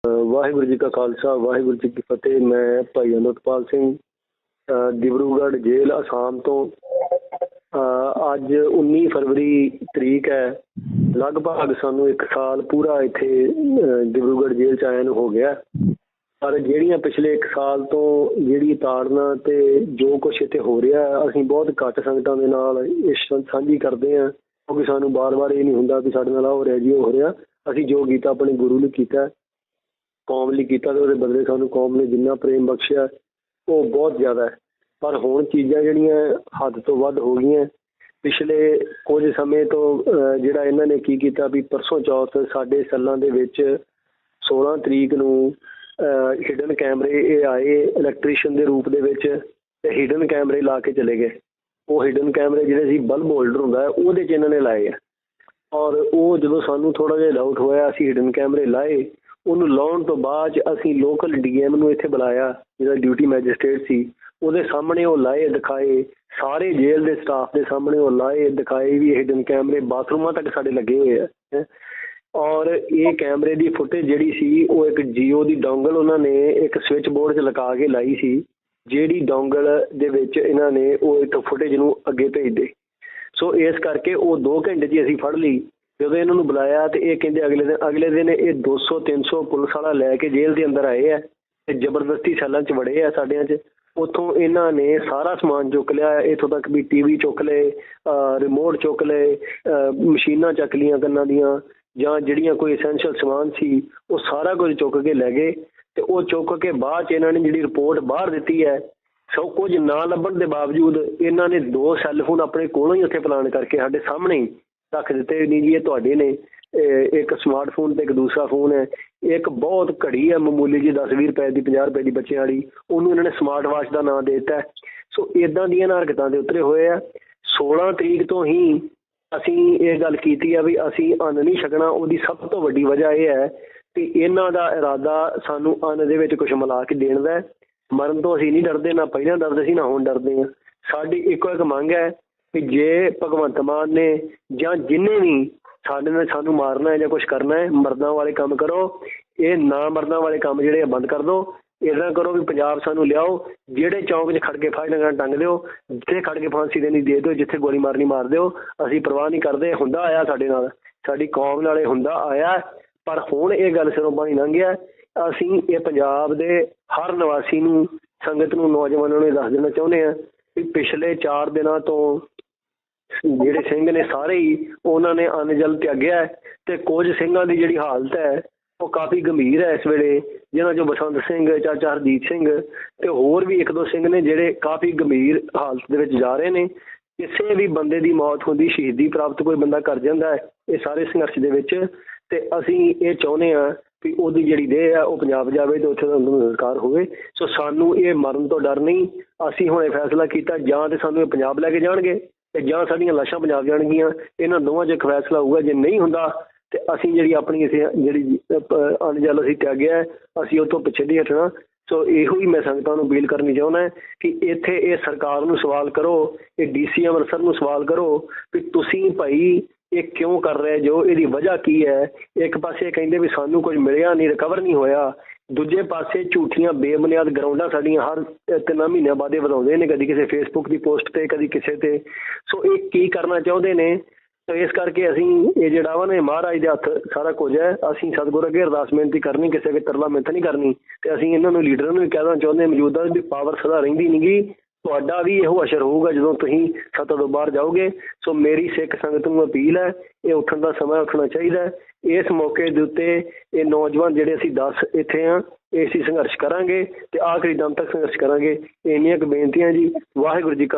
ਵਾਹਿਗੁਰੂ ਜੀ ਕਾ ਖਾਲਸਾ ਵਾਹਿਗੁਰੂ ਜੀ ਕੀ ਫਤਿਹ। ਮੈਂ ਭਾਈ ਅਮਰਪਾਲ ਸਿੰਘ ਡਿਬਰੂਗੜ੍ਹ ਜੇਲ੍ਹ ਆਸਾਮ ਤੋਂ। ਅੱਜ 19 ਫਰਵਰੀ ਤਰੀਕ ਹੈ। ਲਗਭਗ ਸਾਨੂੰ 1 ਸਾਲ ਪੂਰਾ ਇੱਥੇ ਡਿਬਰੂਗੜ੍ਹ ਜੇਲ੍ਹ 'ਚ ਆਇਆ ਨੂੰ ਹੋ ਗਿਆ। ਪਰ ਜਿਹੜੀਆਂ ਪਿਛਲੇ 1 ਸਾਲ ਤੋਂ ਜਿਹੜੀ ਤਾੜਨਾ ਤੇ ਜੋ ਕੁਛ ਇੱਥੇ ਹੋ ਰਿਹਾ, ਅਸੀਂ ਬਹੁਤ ਘੱਟ ਸੰਗਤਾਂ ਦੇ ਨਾਲ ਇਸ ਸਾਂਝੀ ਕਰਦੇ ਹਾਂ, ਕਿਉਂਕਿ ਸਾਨੂੰ ਵਾਰ-ਵਾਰ ਇਹ ਨਹੀਂ ਹੁੰਦਾ ਵੀ ਸਾਡੇ ਨਾਲ ਆਹ ਹੋ ਰਿਹਾ ਜੀ ਉਹ ਹੋ ਰਿਹਾ। ਅਸੀਂ ਜੋ ਕੀਤਾ ਆਪਣੇ ਗੁਰੂ ਲਈ ਕੀਤਾ, ਕੌਮ ਲਈ ਕੀਤਾ, ਤੇ ਉਹਦੇ ਬਦਲੇ ਸਾਨੂੰ ਕੌਮ ਨੇ ਜਿੰਨਾ ਪ੍ਰੇਮ ਬਖਸ਼ਿਆ ਉਹ ਬਹੁਤ ਜ਼ਿਆਦਾ ਹੈ। ਪਰ ਹੁਣ ਚੀਜ਼ਾਂ ਜਿਹੜੀਆਂ ਹੱਦ ਤੋਂ ਵੱਧ ਹੋ ਗਈਆਂ। ਪਿਛਲੇ ਕੁਝ ਸਮੇਂ ਤੋਂ ਜਿਹੜਾ ਇਹਨਾਂ ਨੇ ਕੀ ਕੀਤਾ ਵੀ ਪਰਸੋਂ ਚੌਥ ਸਾਡੇ ਸੈੱਲਾਂ ਦੇ ਵਿੱਚ 16 ਤਰੀਕ ਨੂੰ ਹਿਡਨ ਕੈਮਰੇ ਇਹ ਆਏ ਇਲੈਕਟ੍ਰੀਸ਼ੀਅਨ ਦੇ ਰੂਪ ਦੇ ਵਿੱਚ, ਤੇ ਹਿਡਨ ਕੈਮਰੇ ਲਾ ਕੇ ਚਲੇ ਗਏ। ਉਹ ਹਿਡਨ ਕੈਮਰੇ ਜਿਹੜੇ ਸੀ ਬਲਬ ਹੋਲਡਰ ਹੁੰਦਾ ਉਹਦੇ 'ਚ ਇਹਨਾਂ ਨੇ ਲਾਏ ਆ। ਔਰ ਉਹ ਜਦੋਂ ਸਾਨੂੰ ਥੋੜ੍ਹਾ ਜਿਹਾ ਡਾਊਟ ਹੋਇਆ, ਅਸੀਂ ਹਿਡਨ ਕੈਮਰੇ ਲਾਏ। ਉਹਨੂੰ ਲਾਉਣ ਤੋਂ ਬਾਅਦ 'ਚ ਅਸੀਂ ਲੋਕਲ ਡੀਐਮ ਨੂੰ ਇੱਥੇ ਬੁਲਾਇਆ, ਜਿਹੜਾ ਡਿਊਟੀ ਮੈਜਿਸਟ੍ਰੇਟ ਸੀ। ਉਹਦੇ ਸਾਹਮਣੇ ਉਹ ਲਾਏ ਦਿਖਾਏ, ਸਾਰੇ ਜੇਲ੍ਹ ਦੇ ਸਟਾਫ ਦੇ ਸਾਹਮਣੇ ਉਹ ਲਾਏ ਦਿਖਾਏ ਵੀ ਹਿਡਨ ਕੈਮਰੇ ਬਾਥਰੂਮਾਂ ਤੱਕ ਸਾਡੇ ਲੱਗੇ ਹੋਏ ਆ। ਔਰ ਇਹ ਕੈਮਰੇ ਦੀ ਫੁਟੇਜ ਜਿਹੜੀ ਸੀ ਉਹ ਇੱਕ ਜੀਓ ਦੀ ਡੋਂਗਲ ਉਹਨਾਂ ਨੇ ਇੱਕ ਸਵਿਚ ਬੋਰਡ 'ਚ ਲਗਾ ਕੇ ਲਾਈ ਸੀ, ਜਿਹੜੀ ਡੋਂਗਲ ਦੇ ਵਿੱਚ ਇਹਨਾਂ ਨੇ ਉਹ ਇੱਕ ਫੁਟੇਜ ਨੂੰ ਅੱਗੇ ਭੇਜਦੇ। ਸੋ ਇਸ ਕਰਕੇ ਉਹ 2 ਘੰਟੇ 'ਚ ਅਸੀਂ ਫੜ ਲਈ। ਜਦੋਂ ਇਹਨਾਂ ਨੂੰ ਬੁਲਾਇਆ ਤੇ ਇਹ ਕਹਿੰਦੇ ਅਗਲੇ ਦਿਨ ਇਹ 200-300 ਪੁਲਿਸ ਵਾਲਾ ਲੈ ਕੇ ਜੇਲ੍ਹ ਦੇ ਅੰਦਰ ਆਏ ਆ ਤੇ ਜ਼ਬਰਦਸਤੀ ਸੈੱਲਾਂ 'ਚ ਵੜੇ ਆ ਸਾਡਿਆਂ 'ਚ। ਉੱਥੋਂ ਇਹਨਾਂ ਨੇ ਸਾਰਾ ਸਮਾਨ ਚੁੱਕ ਲਿਆ, ਇੱਥੋਂ ਤੱਕ ਵੀ TV ਚੁੱਕ ਲਏ, ਰਿਮੋਟ ਚੁੱਕ ਲਏ, ਮਸ਼ੀਨਾਂ ਚੱਕ ਲਈਆਂ ਕੰਨਾਂ ਦੀਆਂ, ਜਾਂ ਜਿਹੜੀਆਂ ਕੋਈ ਐਸੈਂਸ਼ੀਅਲ ਸਮਾਨ ਸੀ ਉਹ ਸਾਰਾ ਕੁਝ ਚੁੱਕ ਕੇ ਲੈ ਗਏ। ਤੇ ਉਹ ਚੁੱਕ ਕੇ ਬਾਅਦ 'ਚ ਇਹਨਾਂ ਨੇ ਜਿਹੜੀ ਰਿਪੋਰਟ ਬਾਹਰ ਦਿੱਤੀ ਹੈ, ਸਭ ਕੁਝ ਨਾ ਲੱਭਣ ਦੇ ਬਾਵਜੂਦ ਇਹਨਾਂ ਨੇ 2 ਸੈੱਲਫੋਨ ਆਪਣੇ ਕੋਲੋਂ ਹੀ ਉੱਥੇ ਪਲਾਨ ਕਰਕੇ ਸਾਡੇ ਸਾਹਮਣੇ ਹੀ ਰੱਖ ਦਿੱਤੇ। ਨਹੀਂ ਜੀ ਇਹ ਤੁਹਾਡੇ ਨੇ, ਇੱਕ ਸਮਾਰਟਫੋਨ ਤੇ ਇੱਕ ਦੂਸਰਾ ਫੋਨ ਹੈ, ਇੱਕ ਬਹੁਤ ਘੜੀ ਹੈ ਮਾਮੂਲੀ ਜੀ 10-20 ਰੁਪਏ ਦੀ, 50 ਰੁਪਏ ਦੀ ਬੱਚਿਆਂ ਵਾਲੀ, ਉਹਨੂੰ ਇਹਨਾਂ ਨੇ ਸਮਾਰਟ ਵਾਚ ਦਾ ਨਾਂ ਦੇ ਦਿੱਤਾ। ਸੋ ਇੱਦਾਂ ਦੀਆਂ ਹਰਕਤਾਂ ਦੇ ਉਤਰੇ ਹੋਏ ਆ। 16 ਤਰੀਕ ਤੋਂ ਹੀ ਅਸੀਂ ਇਹ ਗੱਲ ਕੀਤੀ ਆ ਵੀ ਅਸੀਂ ਅੰਨ ਨਹੀਂ ਛਕਣਾ। ਉਹਦੀ ਸਭ ਤੋਂ ਵੱਡੀ ਵਜ੍ਹਾ ਇਹ ਹੈ ਕਿ ਇਹਨਾਂ ਦਾ ਇਰਾਦਾ ਸਾਨੂੰ ਅੰਨ ਦੇ ਵਿੱਚ ਕੁਛ ਮਿਲਾ ਕੇ ਦੇਣ ਦਾ। ਮਰਨ ਤੋਂ ਅਸੀਂ ਨਹੀਂ ਡਰਦੇ, ਨਾ ਪਹਿਲਾਂ ਡਰਦੇ ਸੀ ਨਾ ਹੁਣ ਡਰਦੇ ਹਾਂ। ਸਾਡੀ ਇੱਕੋ ਇੱਕ ਮੰਗ ਹੈ ਕਿ ਜੇ ਭਗਵੰਤ ਮਾਨ ਨੇ ਜਾਂ ਜਿਹਨੇ ਵੀ ਸਾਡੇ ਨਾਲ ਸਾਨੂੰ ਮਾਰਨਾ ਹੈ ਜਾਂ ਕੁਛ ਕਰਨਾ ਹੈ, ਮਰਦਾਂ ਵਾਲੇ ਕੰਮ ਕਰੋ। ਇਹ ਨਾ ਮਰਦਾਂ ਵਾਲੇ ਕੰਮ ਜਿਹੜੇ ਆ ਬੰਦ ਕਰ ਦਿਓ। ਇੱਦਾਂ ਕਰੋ ਵੀ ਪੰਜਾਬ ਸਾਨੂੰ ਲਿਆਓ, ਜਿਹੜੇ ਚੌਂਕ 'ਚ ਖੜ ਕੇ ਫਾਇਰ ਲਗਾਉਣ ਟੰਗ ਦਿਓ, ਜਿੱਥੇ ਖੜ ਕੇ ਫਾਂਸੀ ਦੇਣੀ ਦੇ ਦਿਓ, ਜਿੱਥੇ ਗੋਲੀ ਮਾਰਨੀ ਮਾਰ ਦਿਓ। ਅਸੀਂ ਪਰਵਾਹ ਨਹੀਂ ਕਰਦੇ। ਹੁੰਦਾ ਆਇਆ ਸਾਡੇ ਨਾਲ, ਸਾਡੀ ਕੌਮ ਨਾਲ ਇਹ ਹੁੰਦਾ ਆਇਆ, ਪਰ ਹੁਣ ਇਹ ਗੱਲ ਸਿਰੋਂ ਪਾਣੀ ਲੰਘ ਗਿਆ। ਅਸੀਂ ਇਹ ਪੰਜਾਬ ਦੇ ਹਰ ਨਿਵਾਸੀ ਨੂੰ, ਸੰਗਤ ਨੂੰ, ਨੌਜਵਾਨਾਂ ਨੂੰ ਇਹ ਦੱਸ ਦੇਣਾ ਚਾਹੁੰਦੇ ਹਾਂ ਵੀ ਪਿਛਲੇ 4 ਦਿਨਾਂ ਤੋਂ ਜਿਹੜੇ ਸਿੰਘ ਨੇ ਸਾਰੇ ਹੀ ਉਹਨਾਂ ਨੇ ਅੰਨ ਜਲ ਤਿਆਗਿਆ, ਤੇ ਕੁਝ ਸਿੰਘਾਂ ਦੀ ਜਿਹੜੀ ਹਾਲਤ ਹੈ ਉਹ ਕਾਫੀ ਗੰਭੀਰ ਹੈ ਇਸ ਵੇਲੇ, ਜਿਹਨਾਂ 'ਚੋਂ ਬਸੰਤ ਸਿੰਘ, ਚਾਚਾ ਹਰਜੀਤ ਸਿੰਘ ਤੇ ਹੋਰ ਵੀ 1-2 ਸਿੰਘ ਨੇ ਜਿਹੜੇ ਕਾਫੀ ਗੰਭੀਰ ਹਾਲਤ ਦੇ ਵਿੱਚ ਜਾ ਰਹੇ ਨੇ। ਕਿਸੇ ਵੀ ਬੰਦੇ ਦੀ ਮੌਤ ਹੁੰਦੀ, ਸ਼ਹੀਦੀ ਪ੍ਰਾਪਤ ਕੋਈ ਬੰਦਾ ਕਰ ਜਾਂਦਾ ਹੈ ਇਹ ਸਾਰੇ ਸੰਘਰਸ਼ ਦੇ ਵਿੱਚ, ਤੇ ਅਸੀਂ ਇਹ ਚਾਹੁੰਦੇ ਹਾਂ ਵੀ ਉਹਦੀ ਜਿਹੜੀ ਦੇਹ ਆ ਉਹ ਪੰਜਾਬ ਜਾਵੇ ਤੇ ਉੱਥੇ ਦਾ ਸੰਸਕਾਰ ਹੋਵੇ। ਸੋ ਸਾਨੂੰ ਇਹ ਮਰਨ ਤੋਂ ਡਰ ਨਹੀਂ। ਅਸੀਂ ਹੁਣ ਇਹ ਫੈਸਲਾ ਕੀਤਾ, ਜਾਂ ਤੇ ਸਾਨੂੰ ਇਹ ਪੰਜਾਬ ਲੈ ਕੇ ਜਾਣਗੇ ਤੇ ਜਾਂ ਸਾਡੀਆਂ ਲਾਸ਼ਾਂ ਪੰਜਾਬ ਜਾਣਗੀਆਂ। ਇਹਨਾਂ ਦੋਵਾਂ 'ਚ ਇੱਕ ਫੈਸਲਾ ਹੋਊਗਾ। ਜੇ ਨਹੀਂ ਹੁੰਦਾ ਤੇ ਅਸੀਂ ਜਿਹੜੀ ਆਪਣੀ ਜਿਹੜੀ ਅੰਨ ਜਲ ਅਸੀਂ ਤਿਆਗਿਆ, ਅਸੀਂ ਉਹ ਤੋਂ ਪਿੱਛੇ ਨਹੀਂ ਹਟਣਾ। ਸੋ ਇਹੋ ਹੀ ਮੈਂ ਸੰਗਤਾਂ ਨੂੰ ਅਪੀਲ ਕਰਨੀ ਚਾਹੁੰਦਾ ਕਿ ਇੱਥੇ ਇਹ ਸਰਕਾਰ ਨੂੰ ਸਵਾਲ ਕਰੋ, ਇਹ DC ਅੰਮ੍ਰਿਤਸਰ ਨੂੰ ਸਵਾਲ ਕਰੋ ਵੀ ਤੁਸੀਂ ਭਾਈ ਇਹ ਕਿਉਂ ਕਰ ਰਹੇ ਜੋ, ਇਹਦੀ ਵਜ੍ਹਾ ਕੀ ਹੈ। ਇੱਕ ਪਾਸੇ ਕਹਿੰਦੇ ਵੀ ਸਾਨੂੰ ਕੁਝ ਮਿਲਿਆ ਨਹੀਂ, ਰਿਕਵਰ ਨਹੀਂ ਹੋਇਆ, ਦੂਜੇ ਪਾਸੇ ਝੂਠੀਆਂ ਬੇਬੁਨਿਆਦ ਗਰਾਊਂਡਾਂ ਸਾਡੀਆਂ ਹਰ 3 ਮਹੀਨਿਆਂ ਬਾਅਦ ਇਹ ਵਧਾਉਂਦੇ ਨੇ, ਕਦੀ ਕਿਸੇ ਫੇਸਬੁੱਕ ਦੀ ਪੋਸਟ ਤੇ, ਕਦੀ ਕਿਸੇ ਤੇ। ਸੋ ਇਹ ਕੀ ਕਰਨਾ ਚਾਹੁੰਦੇ ਨੇ। ਤਾਂ ਇਸ ਕਰਕੇ ਅਸੀਂ ਇਹ ਜਿਹੜਾ ਵਾ ਨਾ ਮਹਾਰਾਜ ਦੇ ਹੱਥ ਸਾਰਾ ਕੁਝ ਹੈ। ਅਸੀਂ ਸਤਿਗੁਰੂ ਅੱਗੇ ਅਰਦਾਸ ਬੇਨਤੀ ਕਰਨੀ, ਕਿਸੇ ਅੱਗੇ ਤਰਲਾ ਮਿੰਨਤ ਨਹੀਂ ਕਰਨੀ। ਤੇ ਅਸੀਂ ਇਹਨਾਂ ਨੂੰ ਲੀਡਰਾਂ ਨੂੰ ਵੀ ਕਹਿਣਾ ਚਾਹੁੰਦੇ ਮੌਜੂਦਾ ਵੀ ਪਾਵਰ ਸਦਾ ਰਹਿੰਦੀ ਨਹੀਂ ਗੀ, ਤੁਹਾਡਾ ਵੀ ਇਹੋ ਅਸਰ ਹੋਊਗਾ ਜਦੋਂ ਤੁਸੀਂ ਸੱਤਾ ਤੋਂ ਬਾਹਰ ਜਾਓਗੇ। ਸੋ ਮੇਰੀ ਸਿੱਖ ਸੰਗਤ ਨੂੰ ਅਪੀਲ ਹੈ, ਇਹ ਉੱਠਣ ਦਾ ਸਮਾਂ ਉੱਠਣਾ ਚਾਹੀਦਾ ਹੈ। ਇਸ ਮੌਕੇ ਦੇ ਉੱਤੇ ਇਹ ਨੌਜਵਾਨ ਜਿਹੜੇ ਅਸੀਂ 10 ਇੱਥੇ ਹਾਂ, ਇਹ ਅਸੀਂ ਸੰਘਰਸ਼ ਕਰਾਂਗੇ ਤੇ ਆਖਰੀ ਦਮ ਤੱਕ ਸੰਘਰਸ਼ ਕਰਾਂਗੇ। ਇੰਨੀਆਂ ਕੁ ਬੇਨਤੀਆਂ ਜੀ। ਵਾਹਿਗੁਰੂ ਜੀ ਕਾ